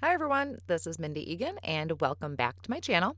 Hi everyone, this is Mindy Eggen and welcome back to my channel.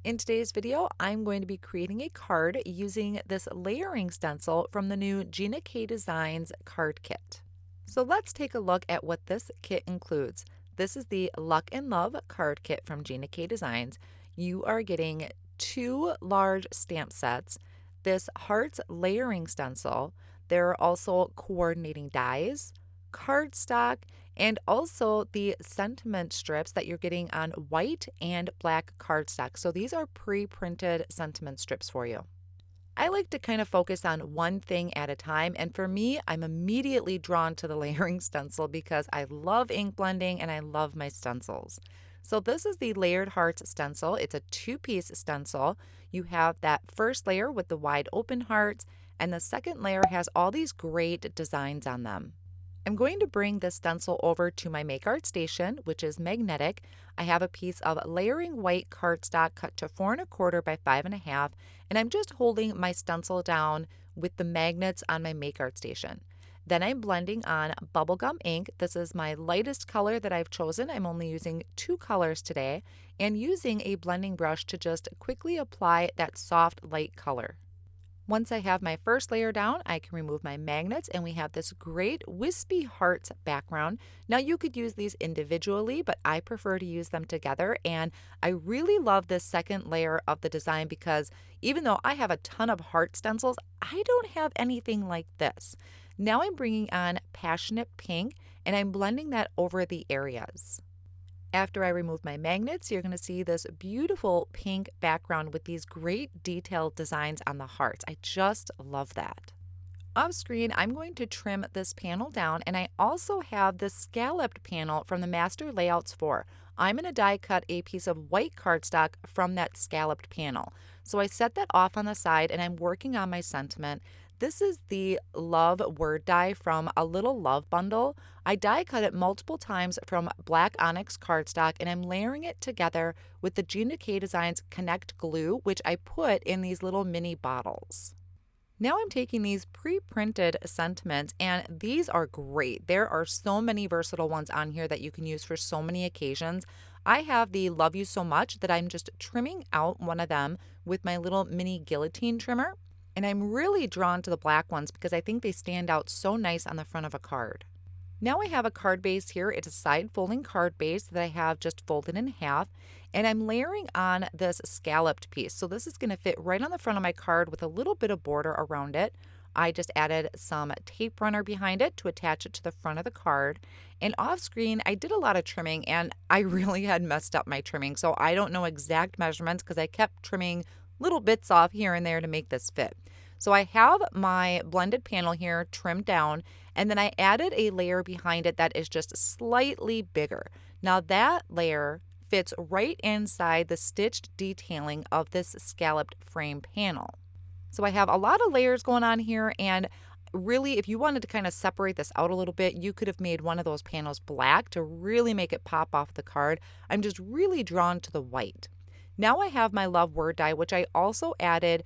In today's video, I'm going to be creating a card using this layering stencil from the new Gina K Designs card kit. So let's take a look at what this kit includes. This is the Luck and Love card kit from Gina K Designs. You are getting 2 large stamp sets, this hearts layering stencil. There are also coordinating dies, cardstock, and also the sentiment strips that you're getting on white and black cardstock. So these are pre-printed sentiment strips for you. I like to kind of focus on one thing at a time, and for me, I'm immediately drawn to the layering stencil because I love ink blending and I love my stencils. So this is the Layered Hearts stencil. It's a 2-piece stencil. You have that first layer with the wide open hearts, and the second layer has all these great designs on them. I'm going to bring this stencil over to my Make Art station, which is magnetic. I have a piece of layering white cardstock cut to 4 1/4 by 5 1/2, and I'm just holding my stencil down with the magnets on my Make Art station. Then I'm blending on Bubblegum ink. This is my lightest color that I've chosen. I'm only using 2 colors today, and using a blending brush to just quickly apply that soft light color. Once I have my first layer down, I can remove my magnets and we have this great wispy hearts background. Now you could use these individually, but I prefer to use them together. And I really love this second layer of the design because even though I have a ton of heart stencils, I don't have anything like this. Now I'm bringing on Passionate Pink and I'm blending that over the areas. After I remove my magnets, you're going to see this beautiful pink background with these great detailed designs on the hearts. I just love that. Off screen, I'm going to trim this panel down, and I also have this scalloped panel from the Master Layouts 4. I'm going to die cut a piece of white cardstock from that scalloped panel. So I set that off on the side and I'm working on my sentiment. This is the Love word die from A Little Love bundle. I die cut it multiple times from black Onyx cardstock and I'm layering it together with the Gina K Designs Connect glue, which I put in these little mini bottles. Now I'm taking these pre-printed sentiments, and these are great. There are so many versatile ones on here that you can use for so many occasions. I have the Love You So Much that I'm just trimming out one of them with my little mini guillotine trimmer. And I'm really drawn to the black ones because I think they stand out so nice on the front of a card. Now I have a card base here. It's a side folding card base that I have just folded in half, and I'm layering on this scalloped piece. So this is going to fit right on the front of my card with a little bit of border around it. I just added some tape runner behind it to attach it to the front of the card. And off screen, I did a lot of trimming and I really had messed up my trimming. So I don't know exact measurements because I kept trimming little bits off here and there to make this fit. So I have my blended panel here trimmed down, and then I added a layer behind it that is just slightly bigger. Now that layer fits right inside the stitched detailing of this scalloped frame panel. So I have a lot of layers going on here, and really if you wanted to kind of separate this out a little bit, you could have made one of those panels black to really make it pop off the card. I'm just really drawn to the white. Now I have my Love word die, which I also added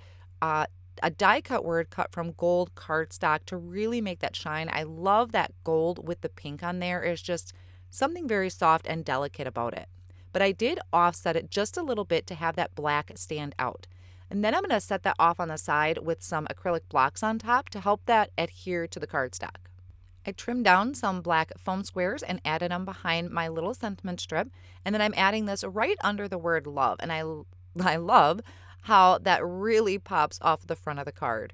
a die cut word cut from gold cardstock to really make that shine. I love that gold with the pink on there. It's just something very soft and delicate about it. But I did offset it just a little bit to have that black stand out. And then I'm going to set that off on the side with some acrylic blocks on top to help that adhere to the cardstock. I trimmed down some black foam squares and added them behind my little sentiment strip. And then I'm adding this right under the word love. And I love how that really pops off the front of the card.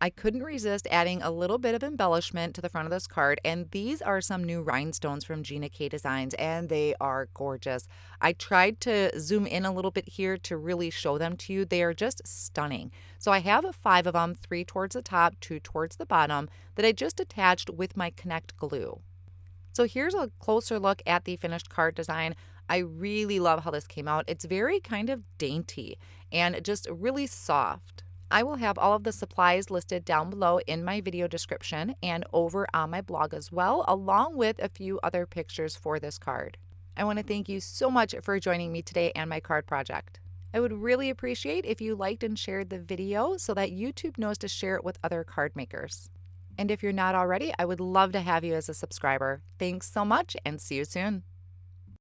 I couldn't resist adding a little bit of embellishment to the front of this card, and these are some new rhinestones from Gina K Designs, and they are gorgeous. I tried to zoom in a little bit here to really show them to you. They are just stunning. So I have 5 of them, 3 towards the top, 2 towards the bottom, that I just attached with my Connect glue. So here's a closer look at the finished card design. I really love how this came out. It's very kind of dainty and just really soft. I will have all of the supplies listed down below in my video description and over on my blog as well, along with a few other pictures for this card. I want to thank you so much for joining me today and my card project. I would really appreciate if you liked and shared the video so that YouTube knows to share it with other card makers. And if you're not already, I would love to have you as a subscriber. Thanks so much and see you soon.